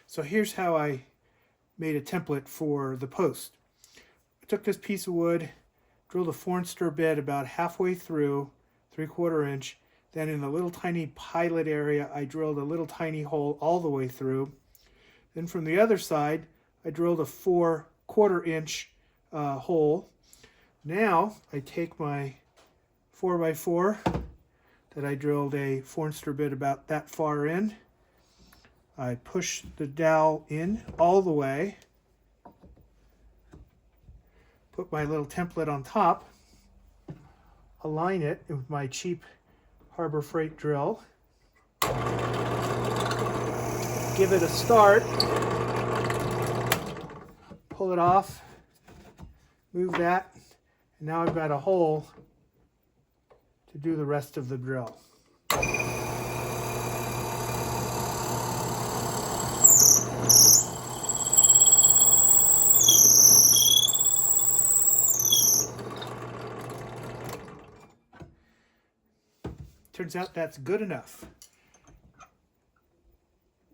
So here's how I made a template for the post. I took this piece of wood, drilled a Forster bit about halfway through, 3/4 inch. Then in a little tiny pilot area, I drilled a little tiny hole all the way through. Then from the other side, I drilled a 4/4 inch hole. Now I take my 4x4 that I drilled a Forster bit about that far in. I push the dowel in all the way, put my little template on top, align it with my cheap Harbor Freight drill, give it a start, pull it off, move that, and now I've got a hole to do the rest of the drill. Turns out that's good enough.